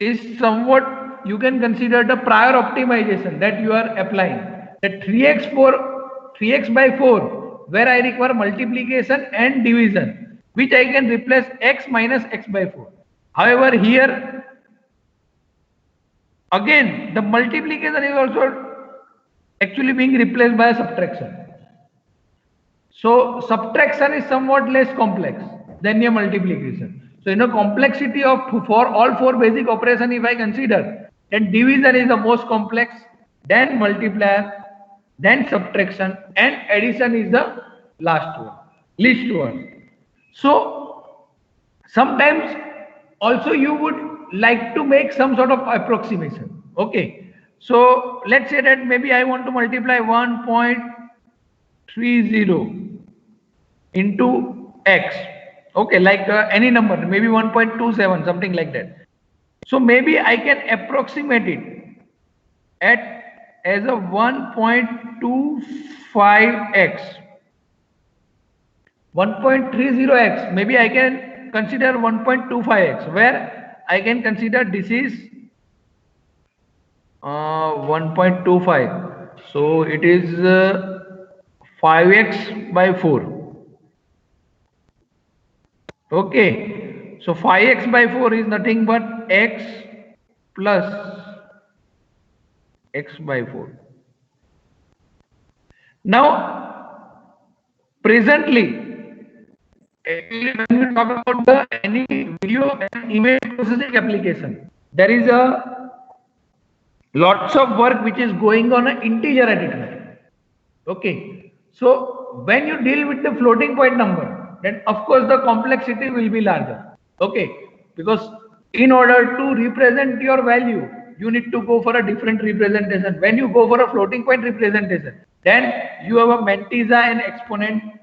is somewhat you can consider the prior optimization that you are applying. That 3x by 4, where I require multiplication and division, which I can replace x minus x by 4. However, here again the multiplication is also actually being replaced by a subtraction. So subtraction is somewhat less complex than your multiplication. So in a complexity of for all four basic operation, if I consider, then division is the most complex, then multiplier, then subtraction, and addition is the last one, least one. So sometimes also you would like to make some sort of approximation. Okay. So let's say that maybe I want to multiply 1.30 into x, okay, like any number, maybe 1.27, something like that. So maybe I can approximate it at as a 1.25x, 1.30x, maybe I can consider 1.25x, where I can consider this is 1.25, so it is 5x by 4. Okay, so 5x by 4 is nothing but x plus x by 4. Now, presently, actually when we talk about the any video and image processing application, there is a lots of work which is going on an integer arithmetic. Okay, so when you deal with the floating point number, then of course the complexity will be larger. Okay, because in order to represent your value, you need to go for a different representation. When you go for a floating point representation, then you have a mantissa and exponent.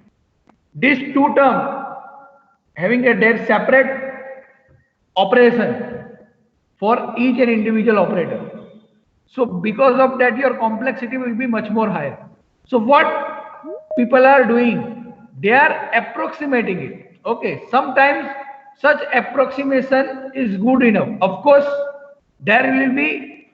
These two terms having a their separate operation for each and individual operator. So because of that, your complexity will be much more higher. So what people are doing, they are approximating it. Okay, sometimes such approximation is good enough. Of course, there will be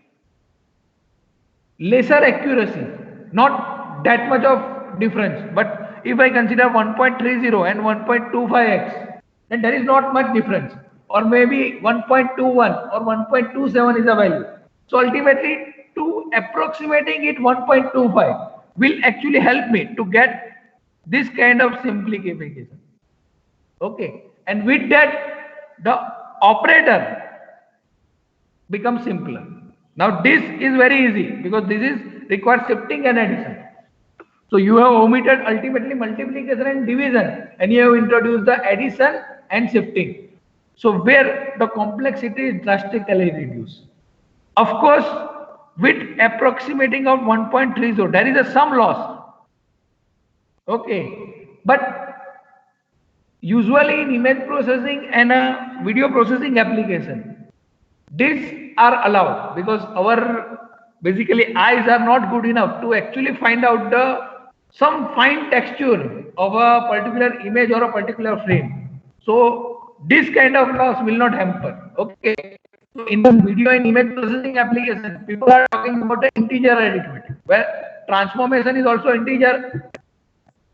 lesser accuracy, not that much of difference. But if I consider 1.30 and 1.25x, then there is not much difference. Or maybe 1.21 or 1.27 is a value. So ultimately, to approximating it 1.25 will actually help me to get this kind of simplification. Okay, and with that, the operator becomes simpler. Now this is very easy because this is requires shifting and addition. So you have omitted ultimately multiplication and division, and you have introduced the addition and shifting. So where the complexity is drastically reduced. Of course, with approximating of 1.30, there is a some loss. Okay, but usually in image processing and a video processing application, these are allowed because our basically eyes are not good enough to actually find out the some fine texture of a particular image or a particular frame. So this kind of loss will not hamper. Okay. So in the video and image processing application, people are talking about the integer arithmetic, where transformation is also integer.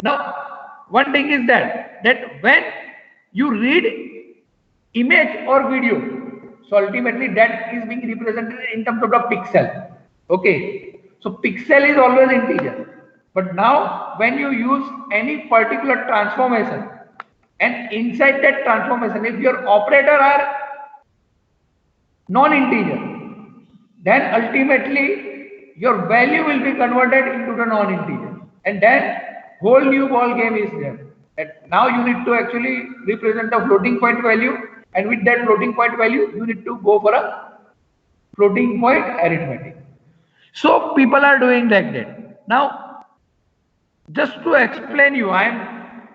Now, one thing is that when you read image or video, so ultimately that is being represented in terms of the pixel. Okay, so pixel is always integer. But now when you use any particular transformation, and inside that transformation, if your operator are non-integer, then ultimately your value will be converted into the non-integer, and then whole new ball game is there. And now you need to actually represent the floating point value, and with that floating point value, you need to go for a floating point arithmetic. So people are doing like that. Now, just to explain you, I am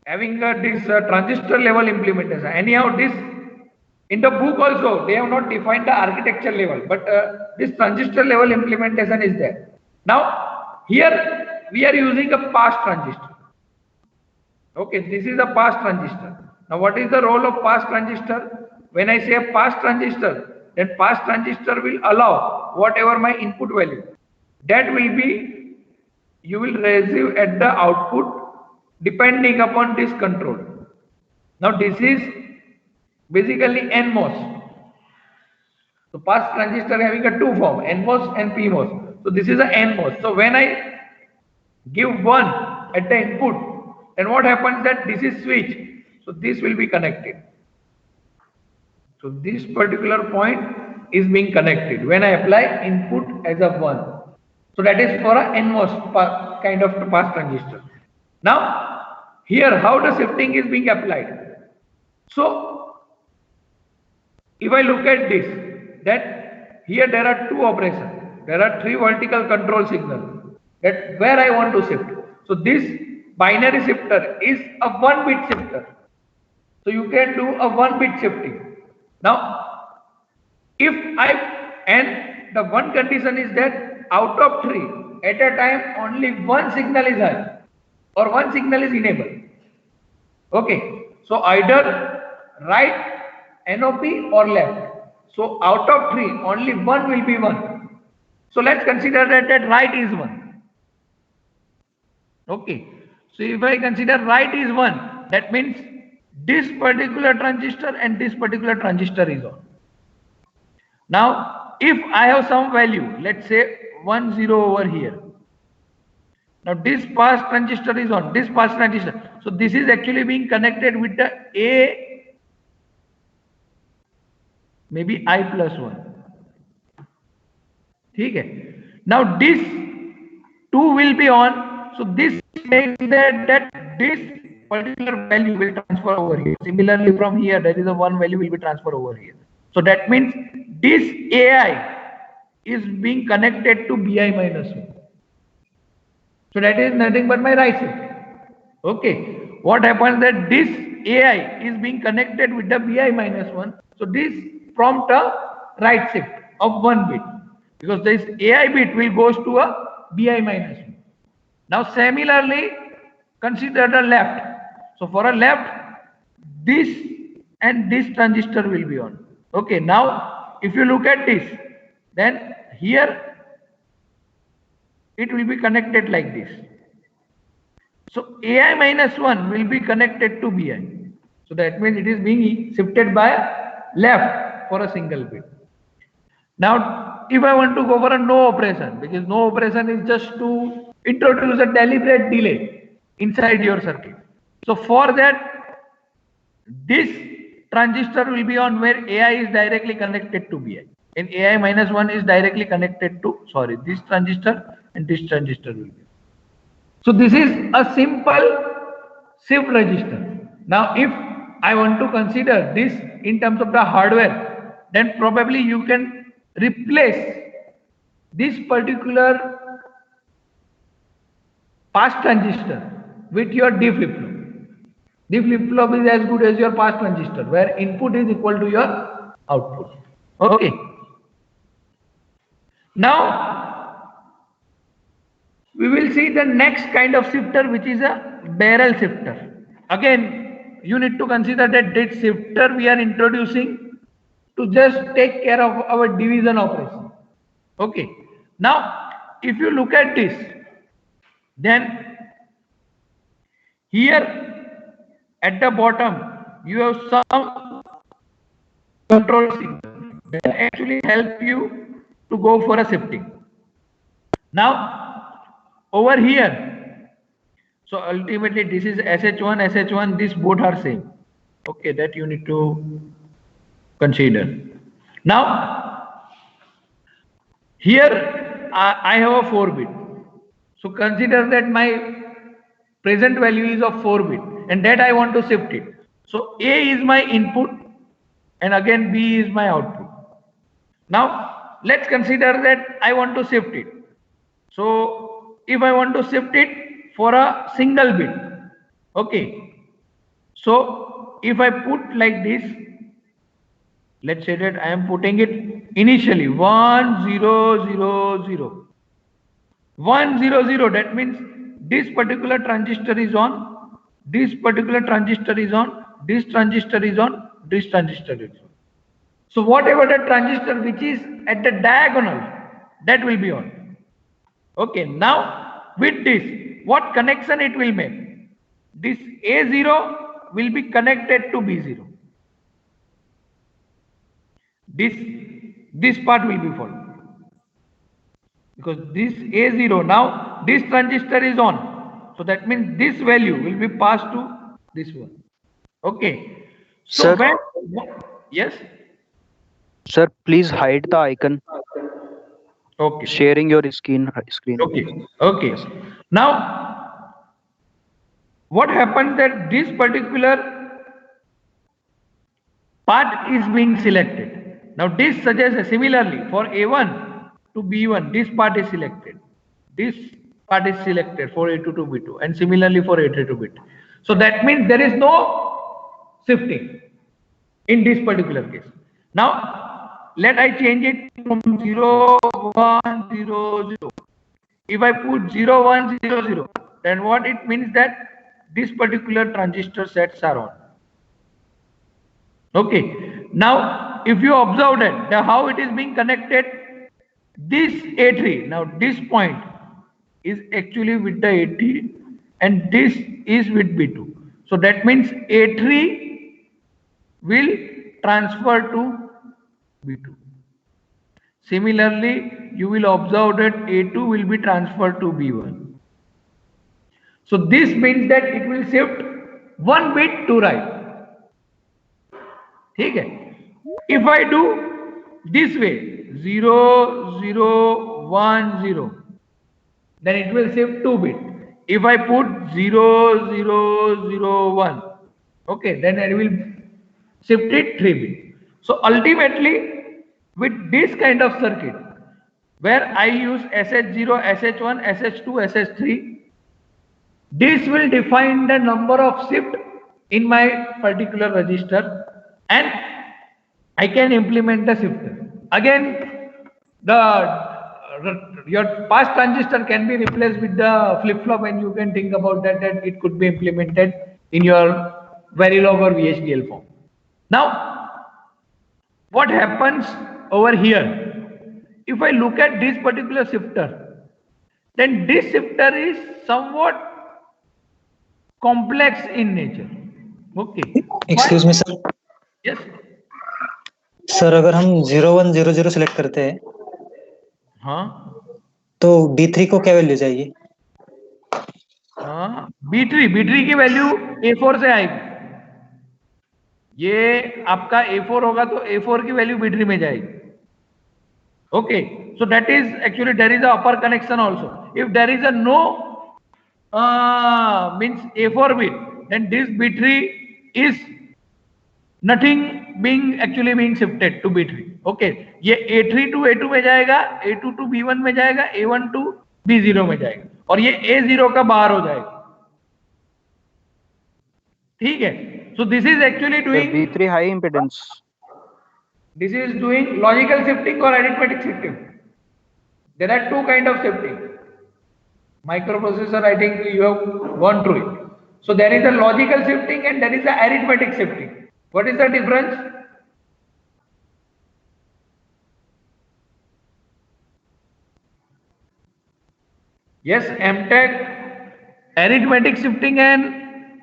having this transistor level implementation. Anyhow, this in the book also they have not defined the architecture level, but this transistor level implementation is there. Now here we are using a pass transistor. Okay, this is a pass transistor. Now what is the role of pass transistor? When I say a pass transistor, then pass transistor will allow whatever my input value, that will be, you will receive at the output depending upon this control. Now this is basically NMOS. So pass transistor having a two form, NMOS and PMOS. So this is a NMOS. So when I give 1 at the input, then what happens that this is switch. So this will be connected. So this particular point is being connected when I apply input as a 1. So that is for a NMOS kind of pass transistor. Now here how the shifting is being applied. So if I look at this, that here there are two operations. There are 3 vertical control signals that where I want to shift. So this binary shifter is a 1-bit shifter. So you can do a 1-bit shifting. Now, if and the one condition is that out of 3, at a time only one signal is high or one signal is enabled. Okay, so either right NOP or left. So out of 3, only one will be 1. So let's consider that right is 1. Okay, so if I consider right is 1, that means this particular transistor and this particular transistor is on. Now, if I have some value, let's say 1 0 over here. Now this pass transistor is on, this pass transistor. So this is actually being connected with the A, maybe I plus 1. Okay. Now this 2 will be on. So this makes that this particular value will transfer over here. Similarly, from here, there is a 1 value will be transferred over here. So that means this AI is being connected to BI minus 1. So that is nothing but my right shift. Okay. What happens that this AI is being connected with the BI minus 1. So this prompt a right shift of 1 bit, because this AI bit will goes to a BI minus 1. Now similarly, consider the left. So for a left, this and this transistor will be on. Okay, now if you look at this, then here it will be connected like this. So AI minus 1 will be connected to BI. So that means it is being shifted by left for a single bit. Now if I want to go for a no operation, because no operation is just to introduce a deliberate delay inside your circuit. So for that, this transistor will be on where AI is directly connected to BI, and AI minus 1 is directly connected to, sorry, this transistor and this transistor will be. So this is a simple shift register. Now if I want to consider this in terms of the hardware, then probably you can replace this particular pass transistor with your D flip-flop. D flip-flop is as good as your pass transistor, where input is equal to your output. Okay. Now we will see the next kind of shifter, which is a barrel shifter. Again, you need to consider that this shifter we are introducing to just take care of our division operation. Okay. Now, if you look at this, then here at the bottom you have some control signal that actually help you to go for a shifting. Now over here, so ultimately this is SH1, these both are same. Okay, that you need to consider. Now here I have a 4-bit. So consider that my present value is of 4-bit and that I want to shift it. So A is my input and again B is my output. Now let's consider that I want to shift it. So if I want to shift it for a single bit, okay. So if I put like this, let's say that I am putting it initially 1 0 0 0 1 0 0, that means this particular transistor is on, this particular transistor is on, this transistor is on, this transistor is on. So whatever the transistor which is at the diagonal, that will be on. Okay, now with this, what connection it will make? This A0 will be connected to B0. This part will be followed. Because this A0, now this transistor is on. So that means this value will be passed to this one. Okay. So Sir, when, yes? sir, please hide the icon Okay. sharing your screen. Okay. Okay. Yes. Now, what happens that this particular part is being selected. Now, this suggests similarly for A1 to B1, this part is selected. This part is selected for A2 to B2, and similarly for A3 to B2. So that means there is no shifting in this particular case. Now, let I change it from 0, 1, 0, 0. If I put 0, 1, 0, 0, then what it means that this particular transistor sets are on. Okay. Now, if you observe that how it is being connected, this A3, now this point is actually with the A3 and this is with B2. So that means A3 will transfer to B2. Similarly, you will observe that A2 will be transferred to B1. So this means that it will shift one bit to right. ठीक है? If I do this way 0 0 1 0, then it will shift 2 bit. If I put 0 0 0 1, okay, then it will shift it 3 bit. So ultimately, with this kind of circuit, where I use SH0, SH1, SH2, SH3, this will define the number of shift in my particular register, and I can implement the shifter. Again, your past transistor can be replaced with the flip-flop, and you can think about that it could be implemented in your Verilog or VHDL form. Now, what happens over here? If I look at this particular shifter, then this shifter is somewhat complex in nature. Okay. Excuse me, sir. Yes. Sir अगर हम 0100 select करते हैं हाँ तो B3 को क्या value चाहिए? हाँ B3 की वैल्यू A4 से आएगी. ये आपका A4 होगा तो A4 की वैल्यू B3 में जाएगी. Okay, so that is actually there is a upper connection also. If there is a no means A4 bit, then this B3 is nothing being actually being shifted to B3. Okay, ये A3 to A2 में जाएगा, A2 to B1 में जाएगा, A1 to B0 में जाएगा, और ये A0 का बाहर हो जाएगा. ठीक है. So this is actually doing B3 high impedance. This is doing logical shifting or arithmetic shifting. There are two kind of shifting. Microprocessor, I think you have gone through it. So there is a logical shifting and there is a arithmetic shifting. What is the difference? Yes, MTech, arithmetic shifting and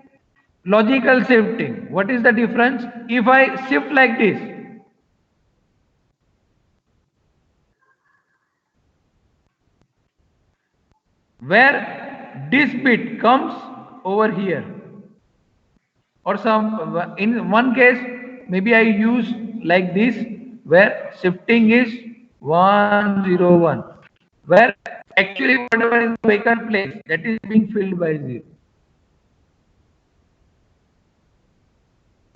logical shifting. What is the difference? If I shift like this, where this bit comes over here, or some in one case maybe I use like this, where shifting is 101, where actually whatever is vacant place, that is being filled by 0.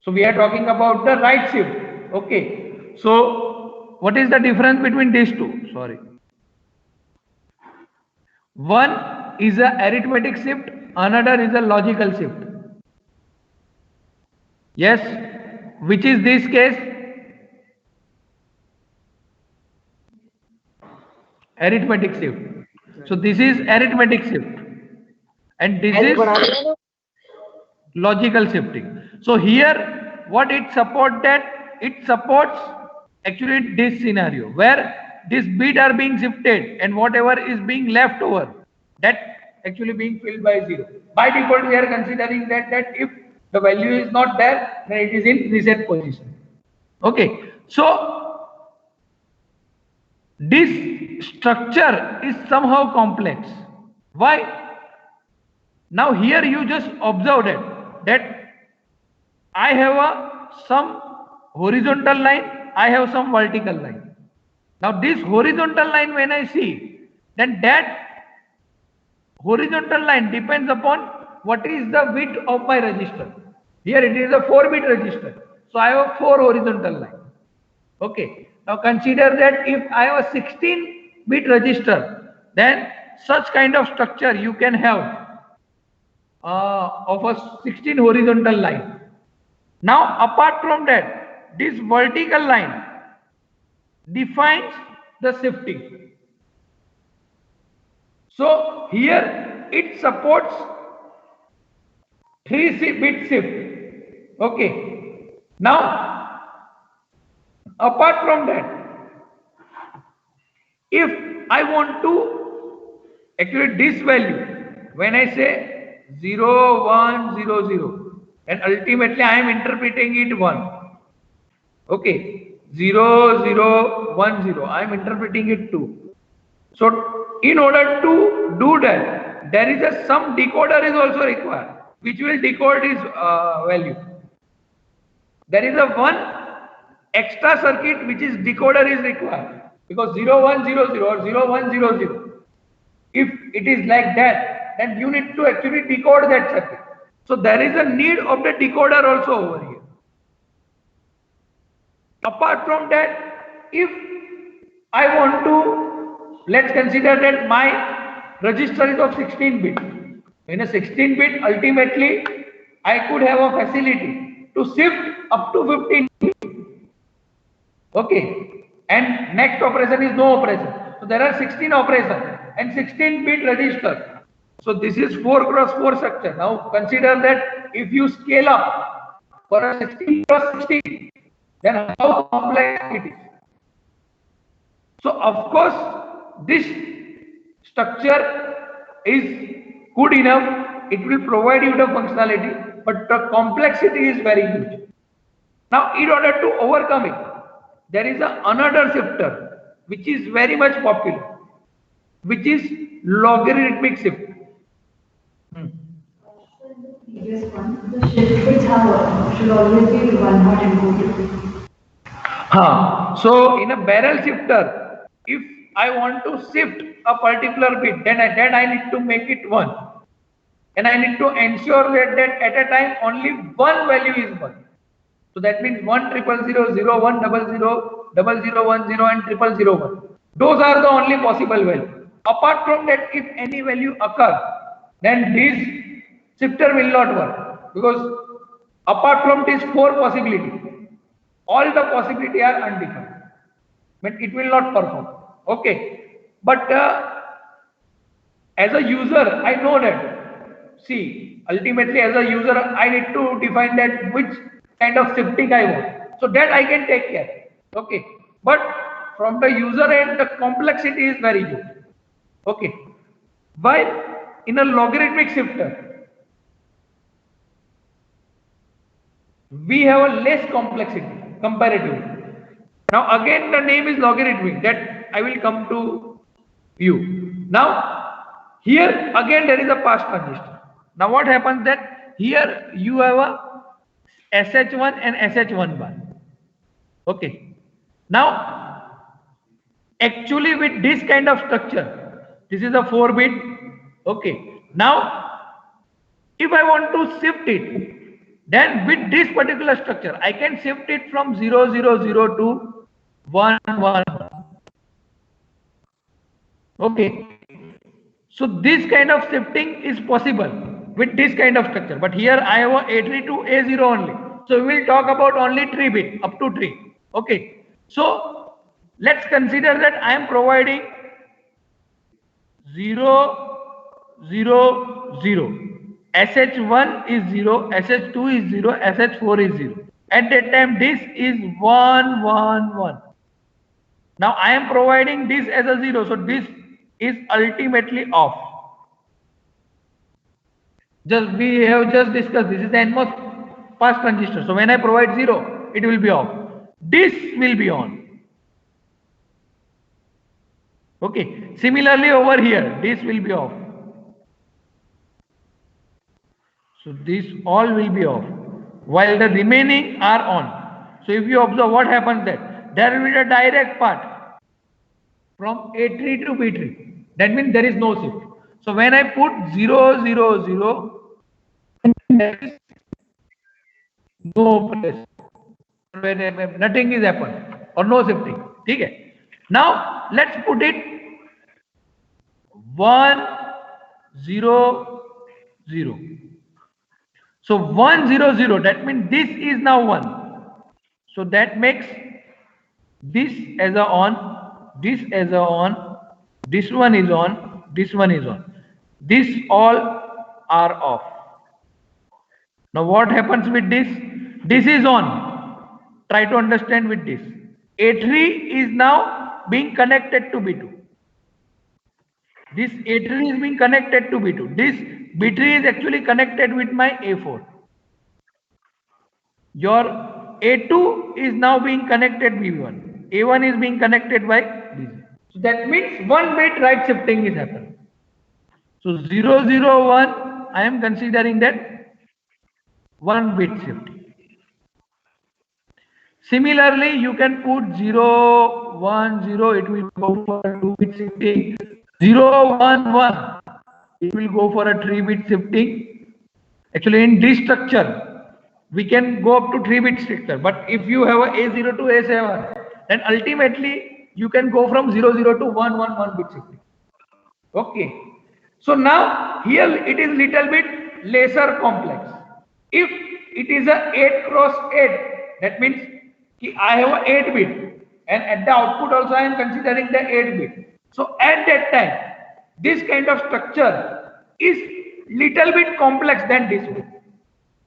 So we are talking about the right shift. Okay, so what is the difference between these two? Sorry, one is a arithmetic shift, another is a logical shift. Yes, which is this case? Arithmetic shift. So this is arithmetic shift and this is logical shifting. So here what it supports, that it supports actually this scenario where these bits are being shifted and whatever is being left over, that actually being filled by 0. By default, we are considering that if the value is not there, then it is in reset position. Okay, so this structure is somehow complex. Why? Now here you just observed it, that I have some horizontal line, I have some vertical line. Now this horizontal line when I see, then that horizontal line depends upon what is the width of my register. Here it is a 4-bit register. So I have 4 horizontal line. Okay. Now consider that if I have a 16-bit register, then such kind of structure you can have of a 16 horizontal line. Now apart from that, this vertical line defines the shifting. So here it supports 3-bit shift. Okay. Now apart from that, if I want to actually this value, when I say 0, 1, 0, 0, and ultimately I am interpreting it 1. Okay, 0, 0, 1, 0, I am interpreting it 2. So in order to do that, there is some decoder is also required, which will decode this value. There is one extra circuit which is decoder is required, because 0, 1, 0, 0 or 0, 1, 0, 0. If it is like that, then you need to actually decode that circuit. So there is a need of the decoder also over here. Apart from that, if I want to, let's consider that my register is of 16-bit. In a 16-bit, ultimately, I could have a facility to shift up to 15-bit. Okay. And next operation is no operation. So there are 16 operations and 16-bit register. So this is 4 cross 4 structure. Now consider that if you scale up for a 16 cross 16, then how complex it is. So of course, this structure is good enough. It will provide you the functionality, but the complexity is very huge. Now, in order to overcome it, there is another shifter which is very much popular, which is logarithmic shift. Previous one, the shift bits should always be 1 hot encoded. So in a barrel shifter, if I want to shift a particular bit, then I need to make it 1. And I need to ensure that at a time only one value is 1. So that means 1 0 0 0 1 0 0 0 0 1 0 and 0 0 1. Those are the only possible values. Apart from that, if any value occurs, then this shifter will not work, because apart from these 4 possibilities, all the possibilities are undefined. But it will not perform. Okay. But as a user, I know that. See, ultimately as a user, I need to define that which kind of shifting I want. So that I can take care. Okay. But from the user end, the complexity is very huge. Okay. While in a logarithmic shifter, we have a less complexity comparatively. Now again the name is logarithmic, that I will come to you. Now here again there is a pass transistor. Now what happens that here you have a SH1 and SH1 bar. Okay. Now actually with this kind of structure, this is a 4-bit. Okay. Now if I want to shift it, then with this particular structure, I can shift it from 0 0 0 to 1 1 1. Okay. So this kind of shifting is possible with this kind of structure. But here I have a A3 to A0 only. So we will talk about only 3-bit up to 3. Okay. So let's consider that I am providing 0 0 0. SH1 is 0, SH2 is 0, SH4 is 0. At that time, this is 1 1 1. Now I am providing this as a 0, so this is ultimately off. Just we have just discussed, this is the NMOS pass transistor. So when I provide 0, it will be off. This will be on. Okay. Similarly over here, this will be off. So these all will be off, while the remaining are on. So if you observe what happens there will be a direct path from A3 to B3. That means there is no shift. So when I put 0, 0, 0, there is no place. Nothing is happened or no shifting. Okay. Now let's put it 1, 0, 0. So 1, 0, 0. That means this is now 1. So that makes this as a on, this as a on, this one is on, this one is on. This all are off. Now what happens with this? This is on. Try to understand with this. A3 is now being connected to B2. This A3 is being connected to B2. This B3 is actually connected with my A4. Your A2 is now being connected B1. A1 is being connected by B0. So that means 1 bit right shifting is happening. So 0, 0, 1, I am considering that 1 bit shifting. Similarly, you can put 0, 1, 0, it will go for a 2 bit shifting. 0, 1, 1, it will go for a 3 bit shifting. Actually, in this structure, we can go up to 3 bit structure. But if you have a A0 to A7, then ultimately you can go from 0, 0 to 1, 1, 1 bit shifting. Okay. So now here it is little bit lesser complex. If it is a 8 cross 8, that means I have a 8 bit, and at the output also I am considering the 8 bit. So at that time, this kind of structure is little bit complex than this one.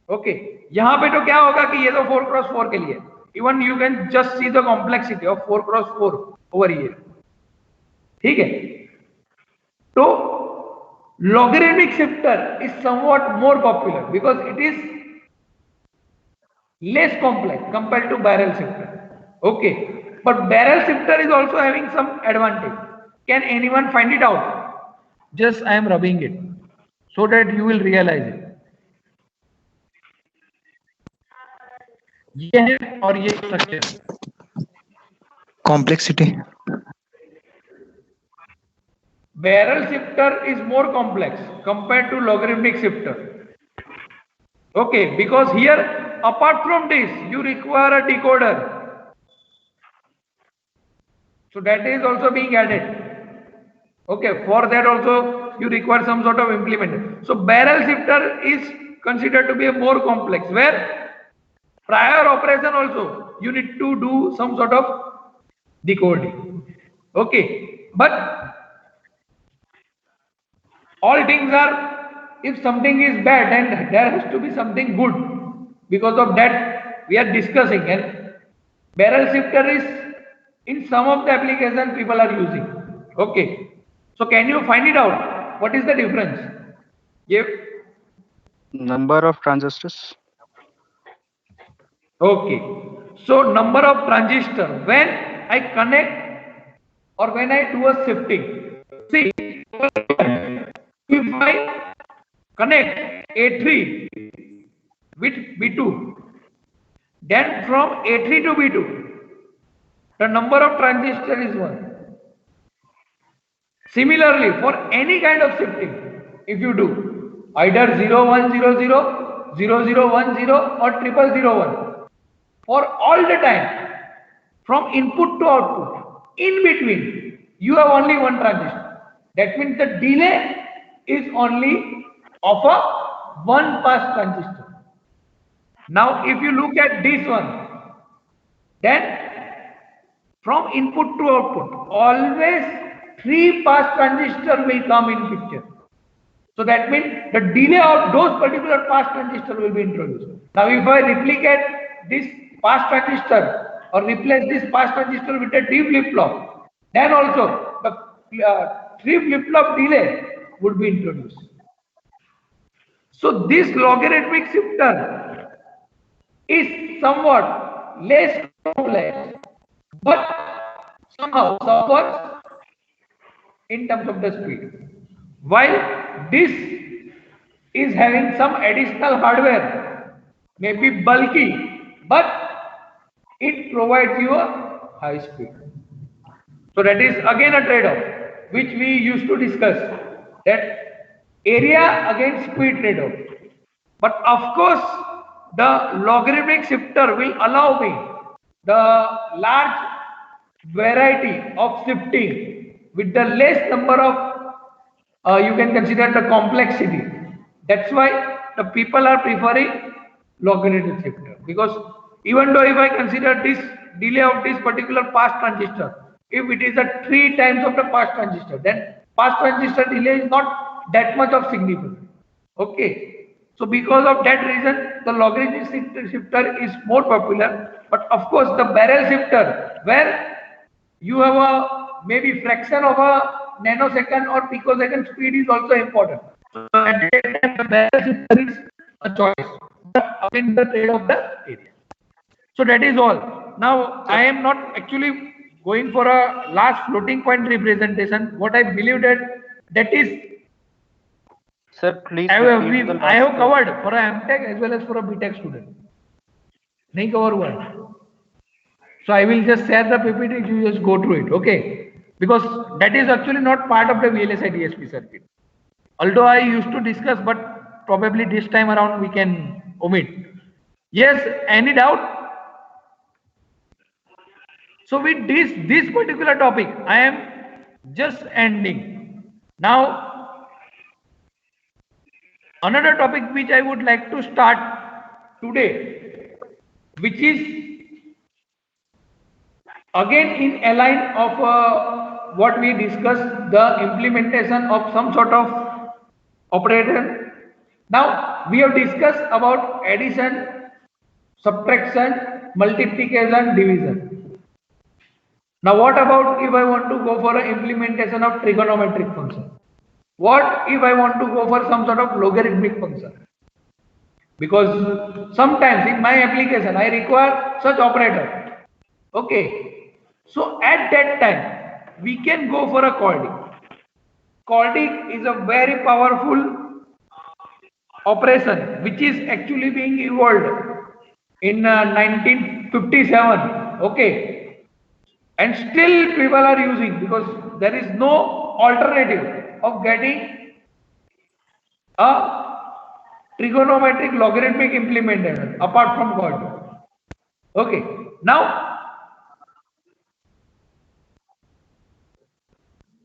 Okay. यहाँ पे तो क्या होगा कि ये तो 4 cross 4 के लिए. Even you can just see the complexity of 4 cross 4 over here. ठीक है. तो logarithmic shifter is somewhat more popular because it is less complex compared to barrel shifter. Okay. But barrel shifter is also having some advantage. Can anyone find it out? Just I am rubbing it so that you will realize it. ये है और ये structure. Complexity. Barrel shifter is more complex compared to logarithmic shifter. Okay, because here apart from this you require a decoder. So that is also being added. Okay, for that also you require some sort of implement. So barrel shifter is considered to be a more complex, where prior operation also you need to do some sort of decoding. Okay, but all things are, if something is bad, then there has to be something good. Because of that we are discussing, and barrel shifter is in some of the applications people are using. Okay, so can you find it out? What is the difference? Yeah. Number of transistors. Okay, so number of transistor when I connect or when I do a shifting. See, if I connect A3 with B2, then from A3 to B2, the number of transistor is 1. Similarly, for any kind of shifting, if you do either 0, 1, 0, 0, 0, 0, 1, 0 or 0, 0, 1, for all the time from input to output, in between you have only one transistor. That means the delay is only of a one pass transistor. Now if you look at this one, then from input to output always 3 pass transistor will come in picture. So that means the delay of those particular pass transistor will be introduced. Now if I replicate this pass transistor or replace this pass transistor with a T flip-flop, then also the 3 flip-flop delay would be introduced. So this logarithmic shifter is somewhat less complex, but somehow suffers in terms of the speed. While this is having some additional hardware, may be bulky, but it provides you a high speed. So that is again a trade-off, which we used to discuss, that area against speed trade-off. But of course, the logarithmic shifter will allow me the large variety of shifting with the less number of, you can consider the complexity. That's why the people are preferring logarithmic shifter, because even though if I consider this delay of this particular pass transistor, if it is a 3 times of the pass transistor, then pass transistor delay is not that much of significant. Okay. So because of that reason, the logarithmic shifter is more popular. But of course, the barrel shifter, where you have a maybe fraction of a nanosecond or picosecond speed, is also important. So at that time, the barrel shifter is a choice. But again, the trade of the area. So that is all. Now I am not actually going for a last floating point representation. What I believe that is Sir, please I repeat the have last covered for a MTech as well as for a BTech student. Nahi cover hua hai. So I will just share the PPT. You just go through it, okay? Because that is actually not part of the VLSI DSP circuit. Although I used to discuss, but probably this time around we can omit. Yes, any doubt? So with this particular topic, I am just ending. Now, another topic which I would like to start today, which is again in line of what we discussed, the implementation of some sort of operator. Now we have discussed about addition, subtraction, multiplication, division. Now what about if I want to go for an implementation of trigonometric function? What if I want to go for some sort of logarithmic function? Because sometimes in my application I require such operator. Okay. So at that time we can go for a Cordic. Cordic is a very powerful operation which is actually being evolved in 1957. Okay. And still people are using, because there is no alternative of getting a trigonometric logarithmic implementation apart from Cordic. Okay. Now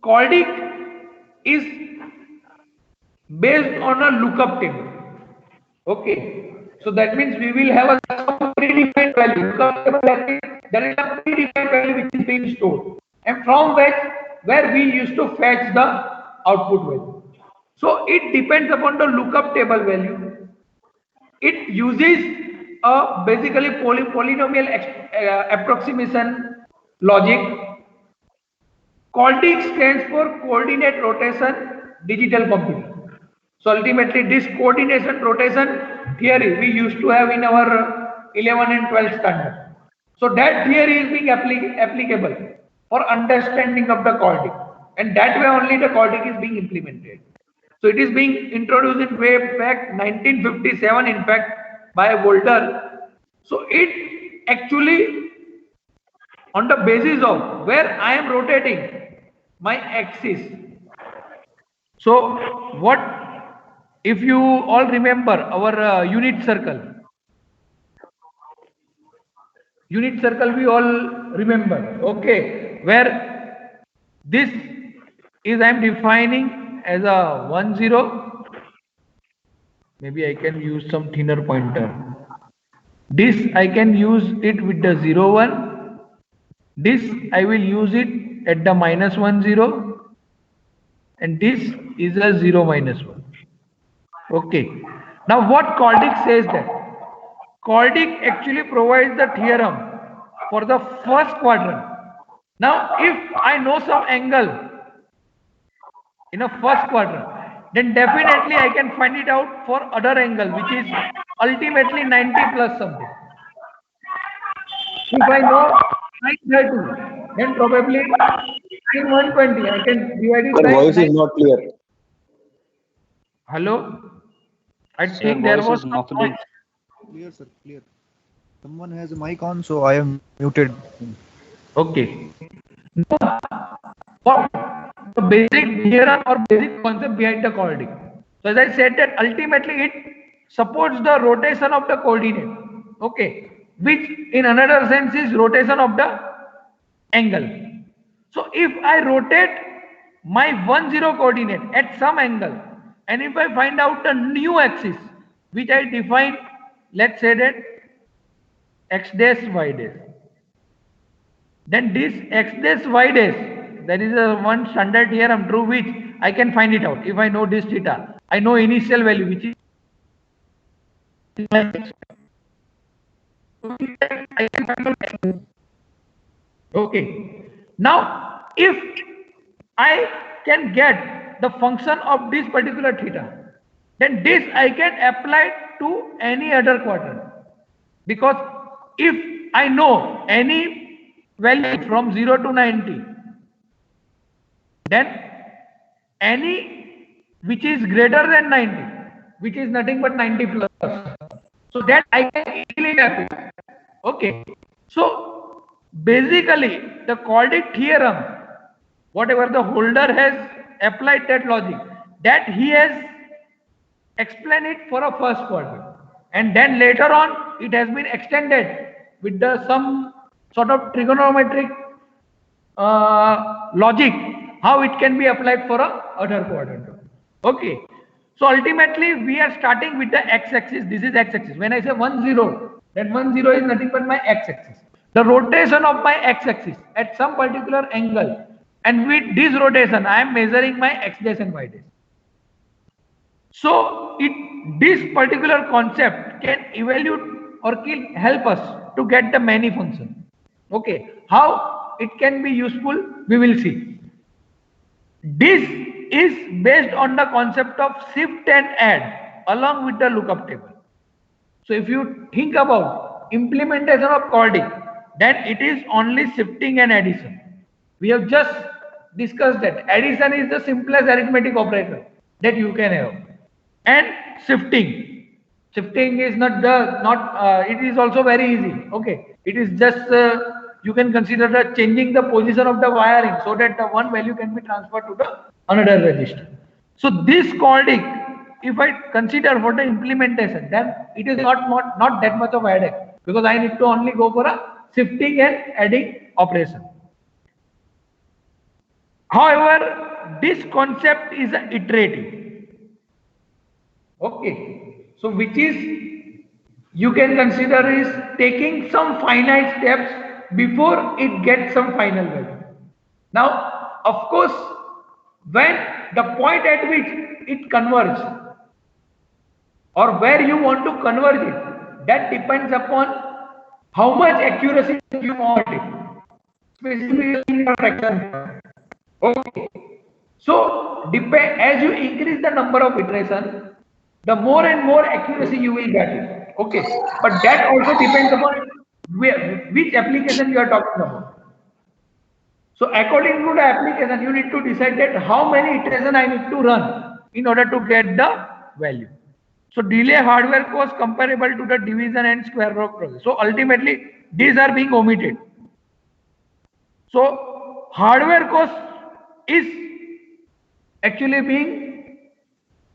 Cordic is based on a lookup table. Okay. So that means we will have a predefined value. Lookup table, there is a predefined value which is being stored, and from where we used to fetch the output value. So it depends upon the lookup table value. It uses a basically polynomial approximation logic. Cordic stands for coordinate rotation digital computer. So ultimately this coordination rotation theory we used to have in our 11 and 12 standard. So that theory is being applicable for understanding of the Cordic, and that way only the Cordic is being implemented. So it is being introduced in way back 1957, in fact, by Volter. So it actually, on the basis of where I am rotating my axis. So what if you all remember our unit circle we all remember, okay, where this is I am defining as a 1 0. Maybe I can use some thinner pointer. This I can use it with the 0 1. This I will use it at the -1 0, and this is a 0 -1. Okay. Now what Cordic says that? Cordic actually provides the theorem for the first quadrant. Now, if I know some angle in a first quadrant, then definitely I can find it out for other angle, which is ultimately 90 plus something. If I know sin 30, then probably sin 120, I can divide it Your by voice is 9. not clear. Hello? I Sir, think there voice was is some muffling. noise. Clear, sir, clear. Someone has a mic on, so I am muted. Okay. What the basic theorem or basic concept behind the Cordic? So as I said that ultimately it supports the rotation of the coordinate. Okay. Which in another sense is rotation of the angle. So if I rotate my 1,0 coordinate at some angle, and if I find out the new axis, which I define, let's say that x dash y dash, then this x dash y dash, there is a one standard theorem through which I can find it out. If I know this theta, I know initial value, which is I can find out. Okay. Now, if I can get the function of this particular theta, then this I can apply to any other quadrant. Because if I know any value from 0 to 90, then any which is greater than 90, which is nothing but 90 plus, so that I can easily apply. Okay. So basically the Cordic theorem, whatever the holder has applied that logic, that he has explained it for a first quadrant, and then later on it has been extended with the some sort of trigonometric logic, how it can be applied for a other quadrant. Okay. So ultimately we are starting with the x-axis. This is x-axis. When I say 1,0, then 1,0 is nothing but my x-axis. The rotation of my x-axis at some particular angle, and with this rotation I am measuring my x dash and y dash. So this particular concept can evaluate or can help us to get the many function. Okay, how it can be useful, we will see. This is based on the concept of shift and add along with the lookup table. So if you think about implementation of Cordic, then it is only shifting and addition. We have just discussed that addition is the simplest arithmetic operator that you can have, and shifting is it is also very easy. Okay, it is just you can consider that changing the position of the wiring so that the one value can be transferred to the another register. So this Cordic, if I consider for the implementation, then it is not that much of a headache, because I need to only go for a shifting and adding operation. However, this concept is iterative. Okay, so which is you can consider is taking some finite steps before it gets some final value. Now, of course, when the point at which it converges or where you want to converge it, that depends upon how much accuracy you want it, specifically in your fraction. Okay. So as you increase the number of iteration, the more and more accuracy you will get it. Okay. But that also depends upon which application you are talking about. So according to the application, you need to decide that how many iteration I need to run in order to get the value. So delay hardware cost comparable to the division and square root process. So ultimately these are being omitted. So hardware cost is actually being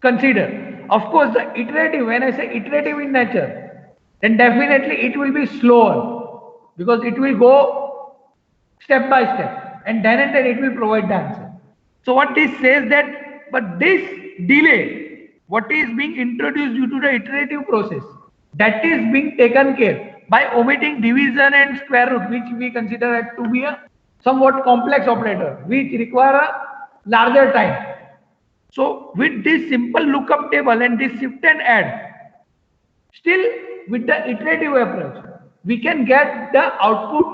considered. Of course, the iterative, when I say iterative in nature, then definitely it will be slower, because it will go step by step, and then it will provide the answer. So what this says that, but this delay, what is being introduced due to the iterative process, that is being taken care by omitting division and square root, which we consider it to be a somewhat complex operator, which require a larger time. So with this simple lookup table and this shift and add, still with the iterative approach, we can get the output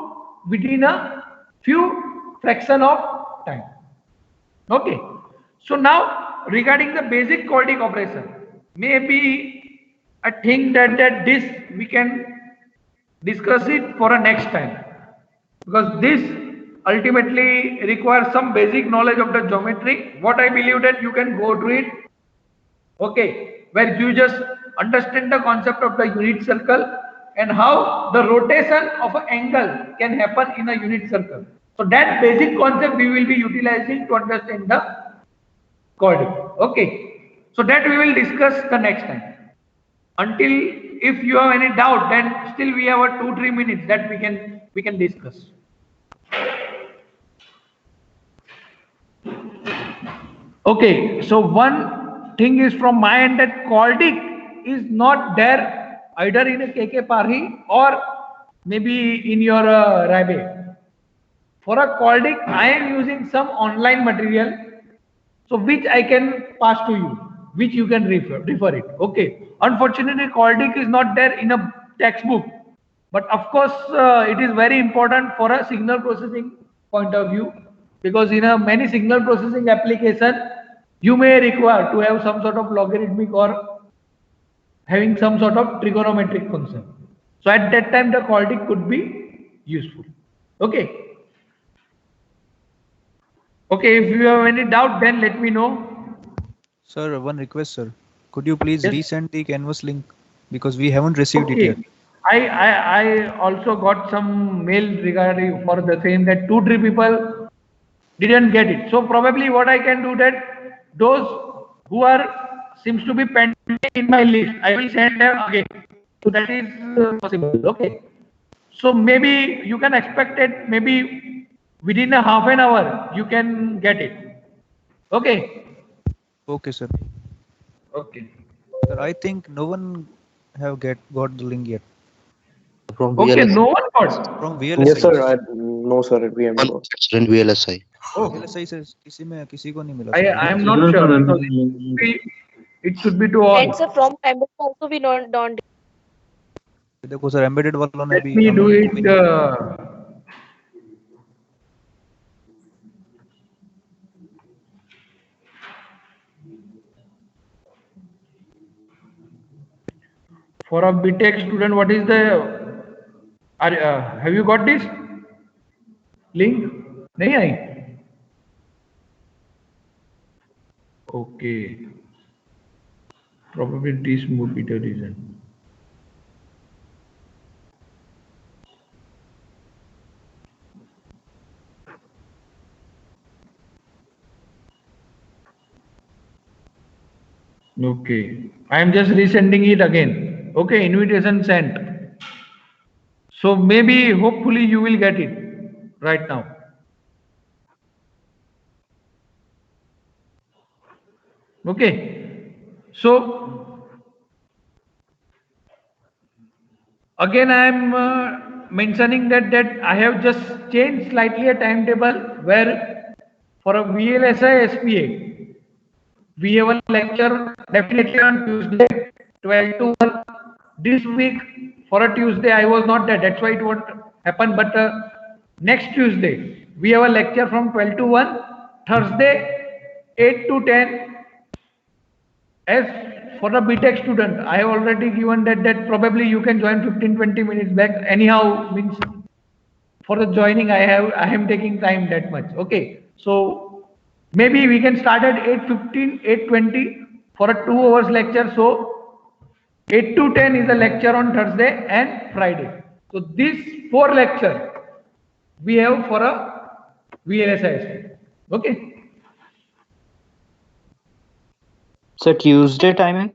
within a few fraction of time. Okay. So now regarding the basic Cordic operation, maybe I think that this we can discuss it for a next time, because this ultimately requires some basic knowledge of the geometry. What I believe that you can go through it, okay, where you just understand the concept of the unit circle and how the rotation of an angle can happen in a unit circle. So that basic concept we will be utilizing to understand the Cordic. Okay, so that we will discuss the next time. Until if you have any doubt, then still we have a 2-3 minutes that we can discuss. Okay, so one thing is from my end that Cordic is not there either in a KK Parhi or maybe in your Rabe. For a Cordic, I am using some online material, so which I can pass to you, which you can refer it. Okay. Unfortunately, Cordic is not there in a textbook, but of course, it is very important for a signal processing point of view, because in a many signal processing application, you may require to have some sort of logarithmic or having some sort of trigonometric function. So at that time, the Cordic could be useful. Okay. Okay, if you have any doubt, then let me know. Sir, one request, sir. Could you please Yes. resend the Canvas link because we haven't received it yet. Okay. I also got some mail regarding for the same that 2-3 people didn't get it. So probably what I can do that those who are seems to be pending in my list, I will send them again. So that is possible. Okay. So maybe you can expect it maybe within a half an hour you can get it. Okay. Okay, sir. Okay. Sir, I think no one have got the link yet From Okay. VLSI. No one got. from Yes, VLSI. sir. No, sir. We haven't got. Student VLSI. Oh. VLSI से किसी को नहीं मिला I sir. am not sure because it should be to all. And so from Ember also we don't देखो sir embedded वालों ने Let भी me हम do लोगों को भी it. नहीं For a BTech student, what is the? Have you got this link? नहीं आई. Okay. Probably this would be the reason. Okay. I am just resending it again. Okay. Invitation sent. So maybe, hopefully, you will get it right now. Okay. So again, I am mentioning that I have just changed slightly a timetable where for a VLSI SPA we have a lecture definitely on Tuesday 12 to 1. This week for a Tuesday I was not there, that's why it won't happen, but next Tuesday we have a lecture from 12 to 1, Thursday 8 to 10. As for the BTech student, I have already given that probably you can join 15-20 minutes back. Anyhow, means for the joining I am taking time that much. Okay. So maybe we can start at 8:15, 8:20 for a 2 hours lecture. So 8 to 10 is a lecture on Thursday and Friday. So these 4 lectures we have for a VLSI. Okay. Sir, Tuesday timing?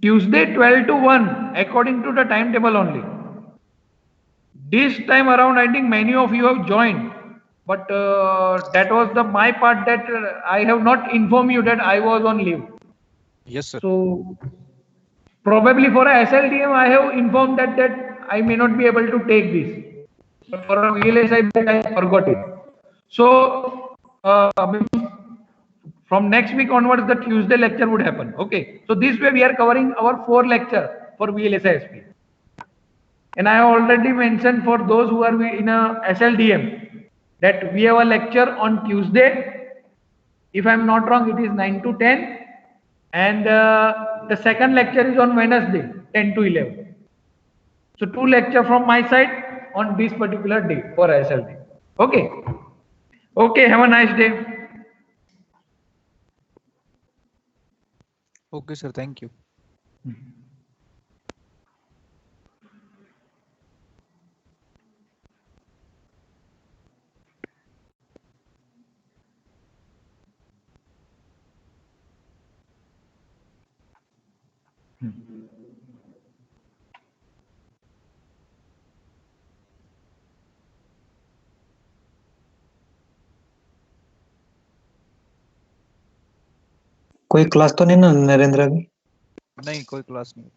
Tuesday 12 to 1 according to the timetable only. This time around I think many of you have joined, but that was my part that I have not informed you that I was on leave. Yes sir. So probably for a SLTM I have informed that I may not be able to take this. But for a VLSI I forgot it. So from next week onwards the Tuesday lecture would happen. Okay. So this way we are covering our 4 lecture for VLSI SP. And I already mentioned for those who are in a SLDM that we have a lecture on Tuesday. If I'm not wrong, it is 9 to 10. And the second lecture is on Wednesday, 10 to 11. So 2 lecture from my side on this particular day for SLD. Okay. Okay, have a nice day. Okay, sir. Thank you. कोई class तो नहीं ना नरेंद्र अभी? नहीं कोई class नहीं.